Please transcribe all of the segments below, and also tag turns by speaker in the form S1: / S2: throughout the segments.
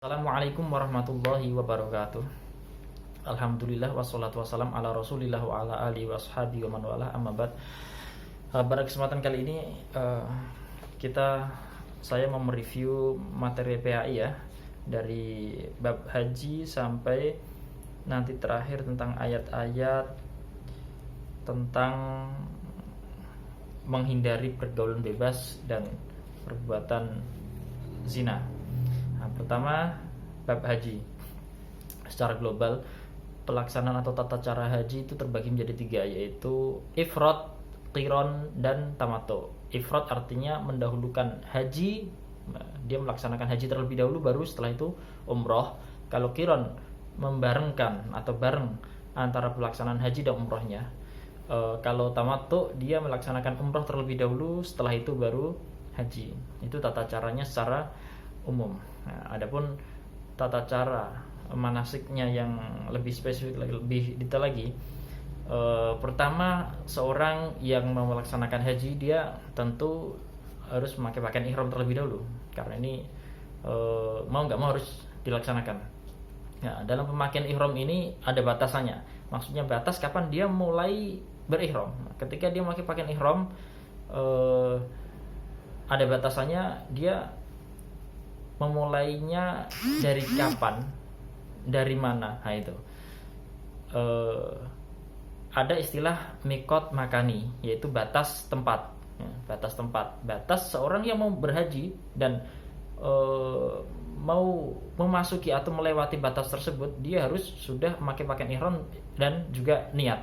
S1: Assalamualaikum warahmatullahi wabarakatuh. Alhamdulillah wassalatu wassalam ala rasulillah wa ala alihi wa ashabihi wa man wala amma ba'd. Pada kesempatan kali ini saya mau mereview materi PAI ya, dari bab haji sampai nanti terakhir tentang ayat-ayat tentang menghindari pergaulan bebas dan perbuatan zina. Pertama, bab haji. Secara global, pelaksanaan atau tata cara haji itu terbagi menjadi tiga, yaitu ifrad, qiron, dan tamattu. Ifrad artinya mendahulukan haji, dia melaksanakan haji terlebih dahulu, baru setelah itu umroh. Kalau qiron, membarengkan atau bareng antara pelaksanaan haji dan umrohnya. Kalau tamattu, dia melaksanakan umroh terlebih dahulu, setelah itu baru haji. Itu tata caranya secara umum. Nah, adapun tata cara manasiknya yang lebih spesifik, lebih detail lagi, pertama, seorang yang mau melaksanakan haji, dia tentu harus memakai pakaian ihram terlebih dahulu, karena ini mau nggak mau harus dilaksanakan. Nah, dalam pemakaian ihram ini ada batasannya. Maksudnya batas kapan dia mulai berihram. Ketika dia memakai pakaian ihram, ada batasannya, dia memulainya dari kapan, dari mana. Nah, itu ada istilah mikot makani, yaitu batas tempat. Batas seorang yang mau berhaji dan mau memasuki atau melewati batas tersebut, dia harus sudah memakai pakaian ihram dan juga niat.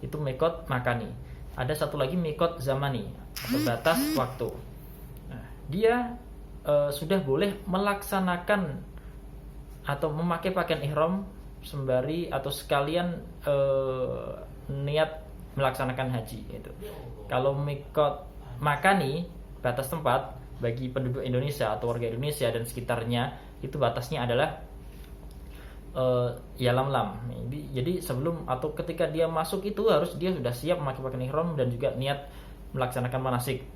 S1: Itu mikot makani. Ada satu lagi mikot zamani, atau batas waktu. Nah, dia sudah boleh melaksanakan atau memakai pakaian ihram sembari atau sekalian niat melaksanakan haji itu. Kalau mikot makani, batas tempat bagi penduduk Indonesia atau warga Indonesia dan sekitarnya, itu batasnya adalah Yalamlam. Jadi sebelum atau ketika dia masuk itu harus dia sudah siap memakai pakaian ihram dan juga niat melaksanakan manasik.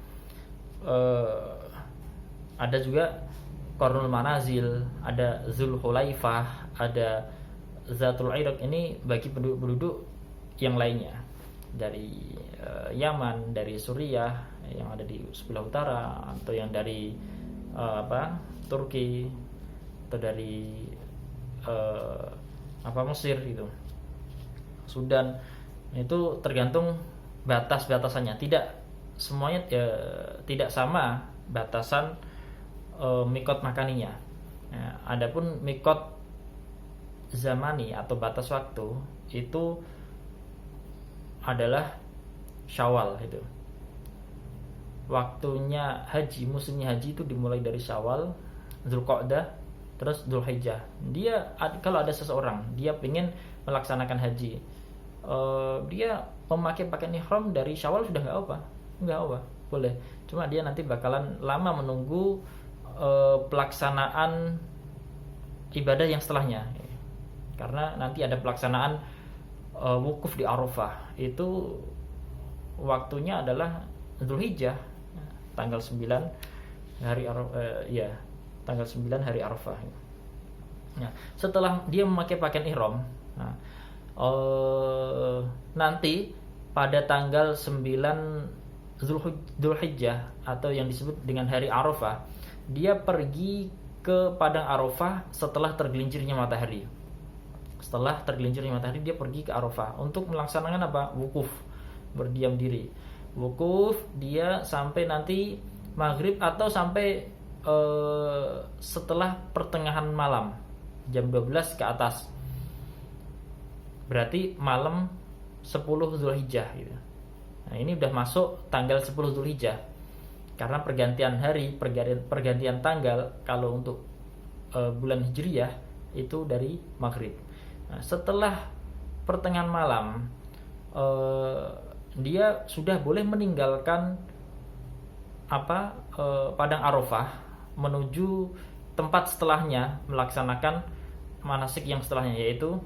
S1: Ada juga Qarnul Manazil, ada Zulhulaifah, ada Zatul Iraq. Ini bagi penduduk yang lainnya dari Yaman, dari Suriah yang ada di sebelah utara, atau yang dari Turki, atau dari Mesir gitu, Sudan. Itu tergantung batas-batasannya. Tidak semuanya tidak sama batasan mikot makaninya. Nah, adapun mikot zamani atau batas waktu itu adalah Syawal. Itu waktunya haji, musimnya haji itu dimulai dari Syawal, Dzulqa'dah, terus Dzulhijjah. Dia kalau ada seseorang dia ingin melaksanakan haji, dia memakai pakaian ihram dari Syawal sudah nggak apa, boleh. Cuma dia nanti bakalan lama menunggu pelaksanaan ibadah yang setelahnya, karena nanti ada pelaksanaan wukuf di Arafah. Itu waktunya adalah Dzulhijjah, tanggal 9 hari tanggal 9 hari Arafah. Nah, setelah dia memakai pakaian ihram, nanti pada tanggal 9 Dzulhijjah atau yang disebut dengan hari Arafah, dia pergi ke padang Arafah setelah tergelincirnya matahari. Setelah tergelincirnya matahari, dia pergi ke Arafah untuk melaksanakan wukuf, berdiam diri. Wukuf dia sampai nanti maghrib atau sampai setelah pertengahan malam, jam 12 ke atas. Berarti malam 10 Dzulhijjah gitu. Nah, ini udah masuk tanggal 10 Dzulhijjah. Karena pergantian hari, pergantian tanggal kalau untuk bulan Hijriyah itu dari maghrib. Nah, setelah pertengahan malam, dia sudah boleh meninggalkan padang Arafah menuju tempat setelahnya, melaksanakan manasik yang setelahnya, yaitu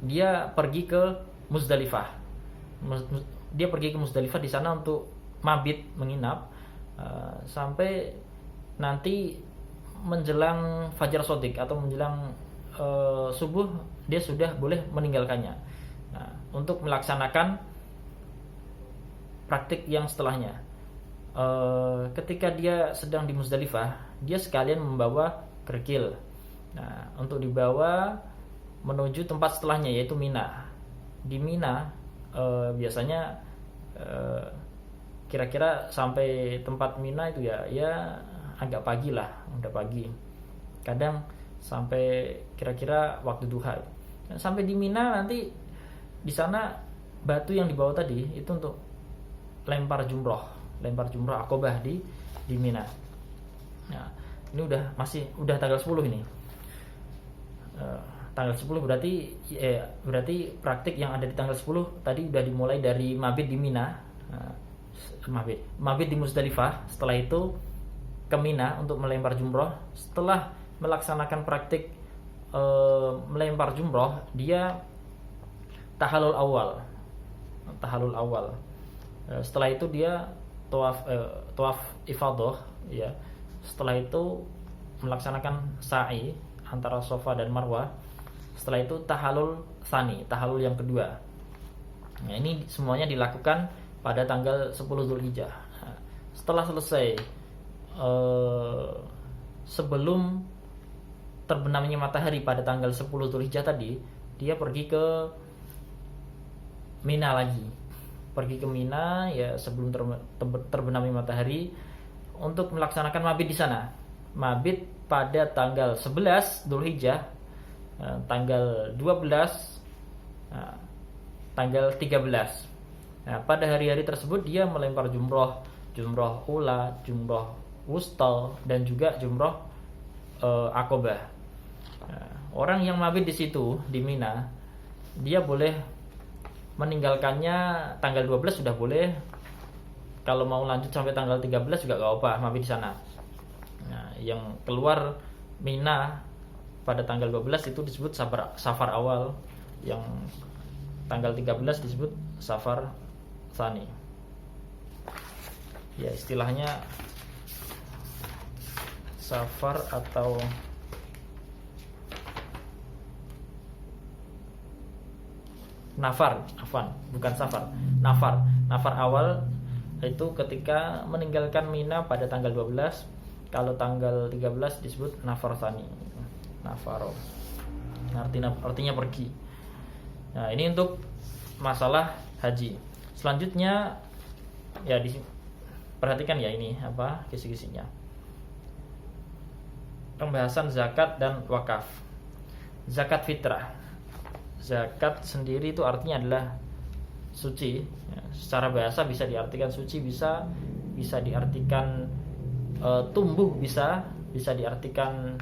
S1: dia pergi ke Muzdalifah. Dia pergi ke Muzdalifah di sana untuk mabit, menginap sampai nanti menjelang fajar sodik atau menjelang subuh dia sudah boleh meninggalkannya. Nah, untuk melaksanakan praktik yang setelahnya, ketika dia sedang di Muzdalifah, dia sekalian membawa kerikil. Nah, untuk dibawa menuju tempat setelahnya yaitu Mina. Di Mina biasanya kira-kira sampai tempat Mina itu ya agak pagi lah, udah pagi. Kadang sampai kira-kira waktu duha. Nah, sampai di Mina nanti di sana batu yang dibawa tadi itu untuk lempar jumroh Aqobah di Mina. Nah, ini udah tanggal 10 ini. Tanggal 10 berarti praktik yang ada di tanggal 10 tadi udah dimulai dari mabit di Mina. Mabit di Muzdalifah, setelah itu ke Mina untuk melempar jumroh. Setelah melaksanakan praktik melempar jumroh, dia tahalul awal. Setelah itu dia tawaf ifadah, ya. Setelah itu melaksanakan sa'i antara Safa dan Marwah. Setelah itu tahalul tsani, tahalul yang kedua. Nah, ini semuanya dilakukan pada tanggal 10 Dzulhijjah. Nah, setelah selesai sebelum terbenamnya matahari pada tanggal 10 Dzulhijjah tadi, dia pergi ke Mina lagi. Pergi ke Mina ya sebelum terbenamnya matahari untuk melaksanakan mabit di sana. Mabit pada tanggal 11 Dzulhijjah, tanggal 12, tanggal 13. Nah, pada hari-hari tersebut dia melempar jumroh ula, jumroh wusta, dan juga jumroh Aqobah. Nah, orang yang mabit di situ di Mina, dia boleh meninggalkannya tanggal 12 sudah boleh. Kalau mau lanjut sampai tanggal 13 juga gak apa-apa, mabit di sana. Nah, yang keluar Mina pada tanggal 12 itu disebut safar awal, yang tanggal 13 disebut safar tsani. Ya, istilahnya safar atau nafar, bukan safar. Nafar awal itu ketika meninggalkan Mina pada tanggal 12. Kalau tanggal 13 disebut nafar tsani. Nafaro. Artinya pergi. Nah, ini untuk masalah haji. Selanjutnya ya perhatikan ya ini apa kisi-kisinya. Pembahasan zakat dan wakaf. Zakat fitrah. Zakat sendiri itu artinya adalah suci. Ya, secara bahasa bisa diartikan suci, bisa diartikan tumbuh, bisa diartikan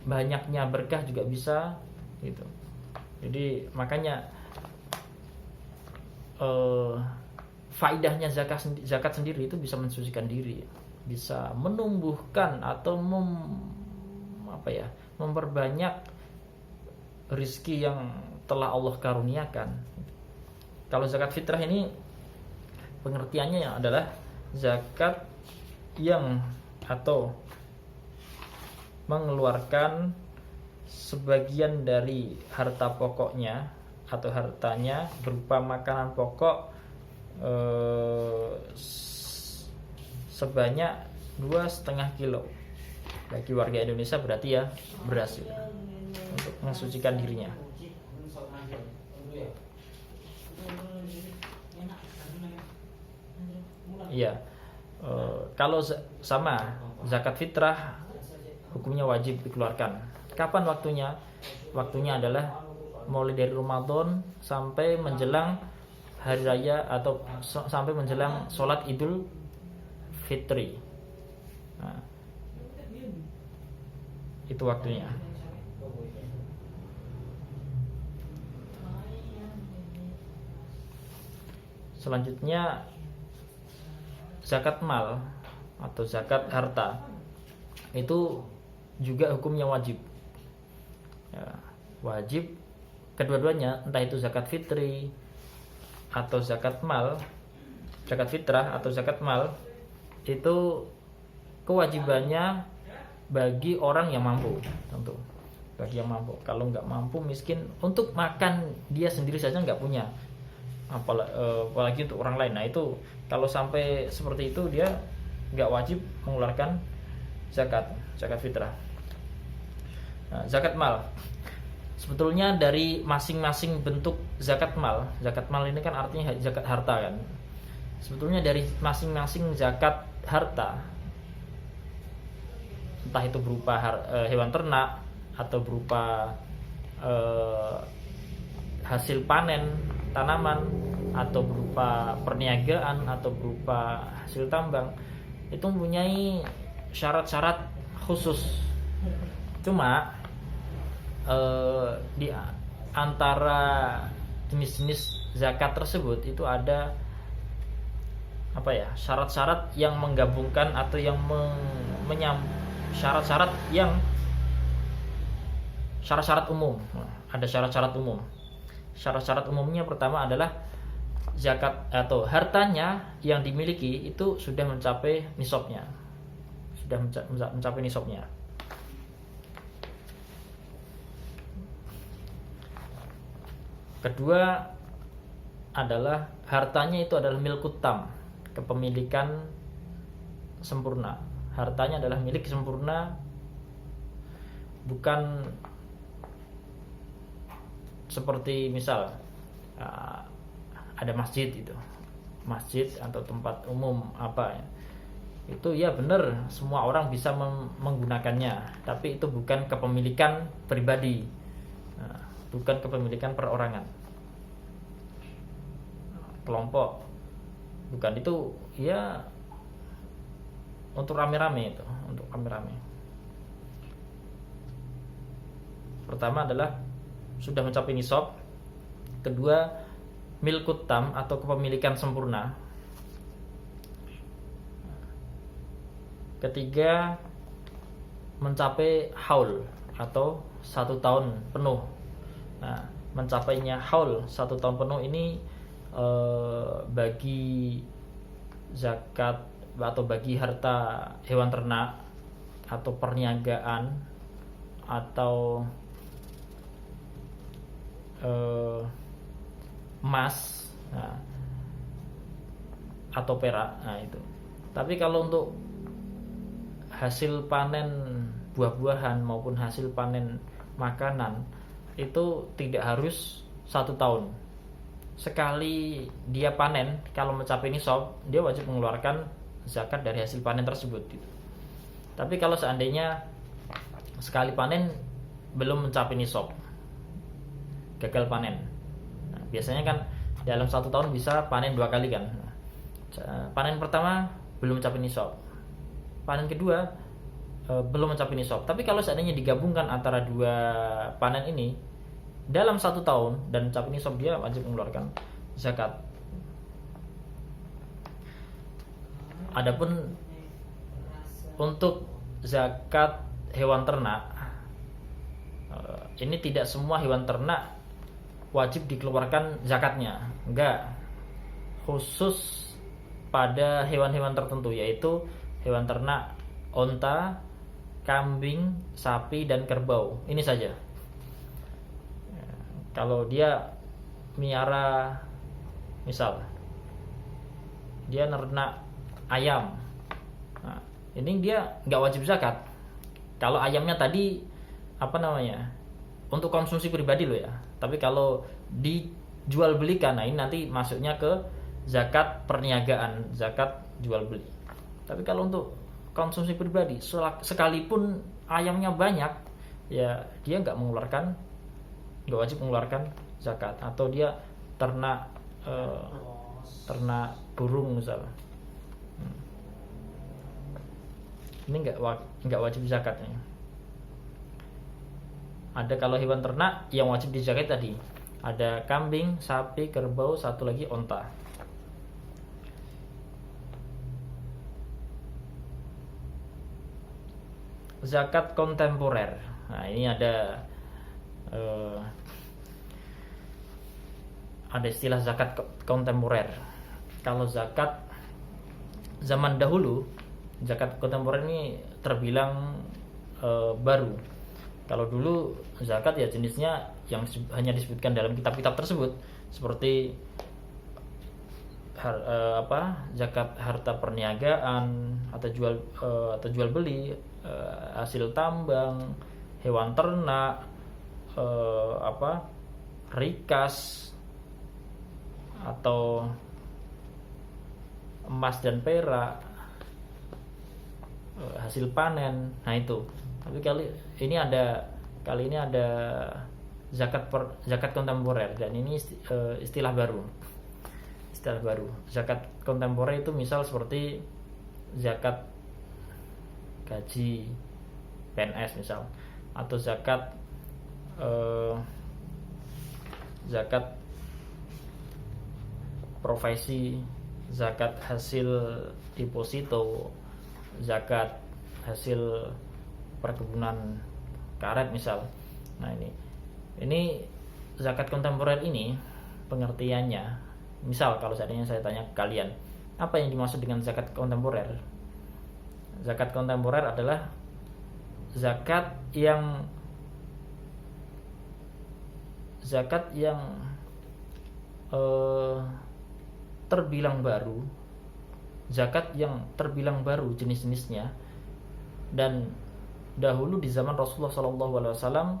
S1: banyaknya berkah juga bisa, gitu. Jadi makanya faidahnya zakat sendiri itu bisa mensucikan diri, bisa menumbuhkan atau memperbanyak rizki yang telah Allah karuniakan. Kalau zakat fitrah ini pengertiannya adalah zakat yang atau mengeluarkan sebagian dari harta pokoknya atau hartanya berupa makanan pokok sebanyak 2,5 kilo. Bagi warga Indonesia berarti ya beras itu, untuk mensucikan dirinya. Iya. Kalau sama zakat fitrah hukumnya wajib dikeluarkan. Kapan waktunya? Waktunya adalah mulai dari Ramadan sampai menjelang hari raya atau sampai menjelang sholat Idul Fitri. Nah, itu waktunya. Selanjutnya zakat mal atau zakat harta itu juga hukumnya wajib. Ya, wajib kedua-duanya, entah itu zakat fitri atau zakat mal, zakat fitrah atau zakat mal, itu kewajibannya bagi orang yang mampu, tentu bagi yang mampu. Kalau nggak mampu, miskin, untuk makan dia sendiri saja nggak punya, apalagi untuk orang lain. Nah itu kalau sampai seperti itu, dia nggak wajib mengeluarkan zakat fitrah. Nah, zakat mal, sebetulnya dari masing-masing bentuk zakat mal ini kan artinya zakat harta kan. Sebetulnya dari masing-masing zakat harta, entah itu berupa hewan ternak atau berupa hasil panen tanaman, atau berupa perniagaan, atau berupa hasil tambang, itu mempunyai syarat-syarat khusus. Cuma di antara jenis-jenis zakat tersebut itu ada syarat-syarat yang menggabungkan atau yang syarat-syarat umum. Ada syarat-syarat umum. Syarat-syarat umumnya pertama adalah zakat atau hartanya yang dimiliki itu sudah mencapai nisabnya. Kedua adalah hartanya itu adalah milkut tam, kepemilikan sempurna. Hartanya adalah milik sempurna, bukan seperti misal ada masjid atau tempat umum itu ya benar, semua orang bisa menggunakannya, tapi itu bukan kepemilikan pribadi, bukan kepemilikan perorangan, kelompok, bukan. Itu ya untuk rame-rame. Pertama adalah sudah mencapai nisab. Kedua, milkut tam atau kepemilikan sempurna. Ketiga, mencapai haul atau 1 tahun penuh. Nah, mencapainya haul 1 tahun penuh ini bagi zakat atau bagi harta hewan ternak atau perniagaan atau emas atau perak, itu. Tapi kalau untuk hasil panen buah-buahan maupun hasil panen makanan itu tidak harus 1 tahun. Sekali dia panen, kalau mencapai nisab, dia wajib mengeluarkan zakat dari hasil panen tersebut gitu. Tapi kalau seandainya sekali panen belum mencapai nisab, gagal panen, biasanya kan dalam 1 tahun bisa panen 2 kali kan. Panen pertama belum mencapai nisab, panen kedua belum mencapai nisab. Tapi kalau seandainya digabungkan antara 2 panen ini dalam 1 tahun dan mencapai nisab, dia wajib mengeluarkan zakat. Adapun untuk zakat hewan ternak, ini tidak semua hewan ternak wajib dikeluarkan zakatnya, enggak. Khusus pada hewan-hewan tertentu, yaitu hewan ternak onta, kambing, sapi, dan kerbau. Ini saja. Kalau dia miara, misal dia nernak ayam, nah, ini dia nggak wajib zakat. Kalau ayamnya tadi untuk konsumsi pribadi loh ya. Tapi kalau dijual belikan, nah ini nanti masuknya ke zakat perniagaan, zakat jual beli. Tapi kalau untuk konsumsi pribadi, sekalipun ayamnya banyak, ya dia nggak wajib mengeluarkan zakat. Atau dia ternak burung misalnya, ini nggak wajib zakatnya. Ada kalau hewan ternak yang wajib dizakat tadi, ada kambing, sapi, kerbau, satu lagi onta. Zakat kontemporer. Nah, ini ada istilah zakat kontemporer. Kalau zakat zaman dahulu zakat kontemporer ini terbilang baru. Kalau dulu zakat ya jenisnya yang hanya disebutkan dalam kitab-kitab tersebut, seperti zakat harta perniagaan atau jual beli, hasil tambang, hewan ternak, rikas, atau emas dan perak, hasil panen. Nah itu. Tapi kali ini ada zakat kontemporer, dan ini istilah baru. Zakat kontemporer itu misal seperti zakat gaji PNS misal, atau zakat profesi, zakat hasil deposito, zakat hasil perkebunan karet misal. Nah ini zakat kontemporer ini pengertiannya, misal kalau seandainya saya tanya ke kalian, apa yang dimaksud dengan zakat kontemporer? Zakat kontemporer adalah zakat yang terbilang baru, zakat yang terbilang baru jenis-jenisnya, dan dahulu di zaman Rasulullah SAW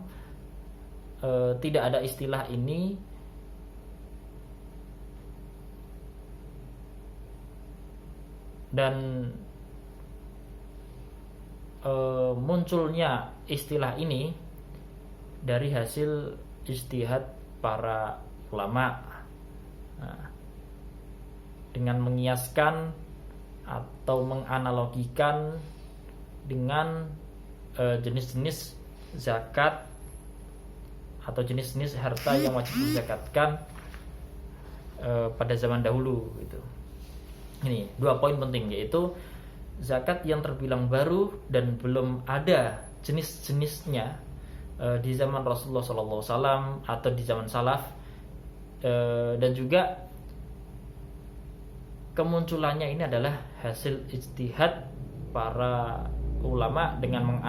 S1: tidak ada istilah ini, dan munculnya istilah ini dari hasil ijtihad para ulama, dengan mengiaskan atau menganalogikan dengan jenis-jenis zakat atau jenis-jenis harta yang wajib dizakatkan pada zaman dahulu gitu. Ini 2 poin penting, yaitu zakat yang terbilang baru dan belum ada jenis-jenisnya di zaman Rasulullah SAW atau di zaman salaf, dan juga kemunculannya ini adalah hasil ijtihad para ulama dengan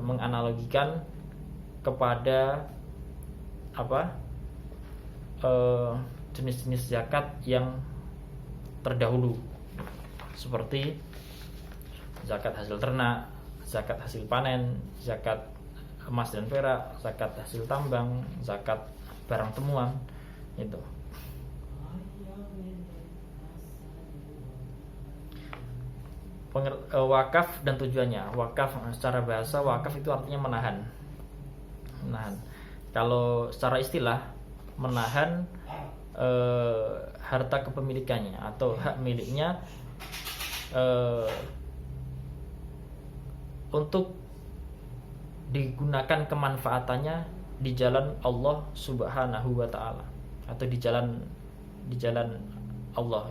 S1: menganalogikan kepada jenis-jenis zakat yang terdahulu, seperti zakat hasil ternak, zakat hasil panen, zakat emas dan perak, zakat hasil tambang, zakat barang temuan itu. Wakaf dan tujuannya. Wakaf secara bahasa, wakaf itu artinya menahan. Kalau secara istilah, menahan harta kepemilikannya atau hak miliknya untuk digunakan kemanfaatannya di jalan Allah Subhanahu wa taala, atau di jalan Allah,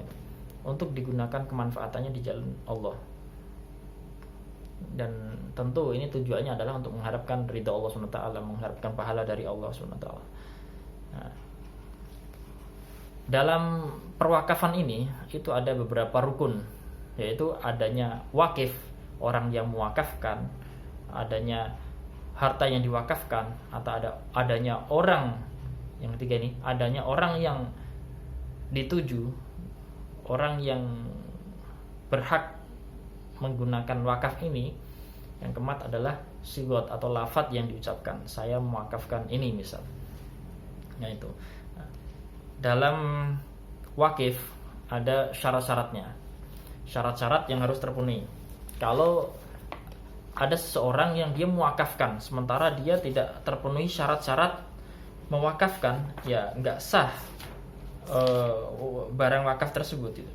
S1: untuk digunakan kemanfaatannya di jalan Allah. Dan tentu ini tujuannya adalah untuk mengharapkan ridha Allah SWT, mengharapkan pahala dari Allah SWT. Nah, dalam perwakafan ini itu ada beberapa rukun, yaitu adanya wakif, orang yang mewakafkan, adanya harta yang diwakafkan, atau adanya orang, yang ketiga ini, adanya orang yang dituju, orang yang berhak menggunakan wakaf ini. Yang keempat adalah sigot atau lafadz yang diucapkan, saya mewakafkan ini misal. Nah itu. Dalam wakif ada syarat-syaratnya, syarat-syarat yang harus terpenuhi. Kalau ada seseorang yang dia mewakafkan sementara dia tidak terpenuhi syarat-syarat mewakafkan, ya nggak sah barang wakaf tersebut itu.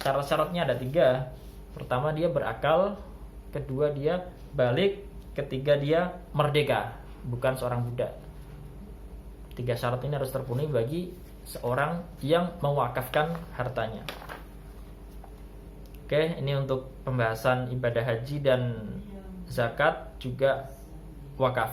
S1: Syarat-syaratnya ada 3. Pertama, dia berakal. Kedua, dia balik. Ketiga, dia merdeka, bukan seorang budak. 3 syarat ini harus terpenuhi bagi seorang yang mewakafkan hartanya. Oke, ini untuk pembahasan ibadah haji dan zakat juga wakaf.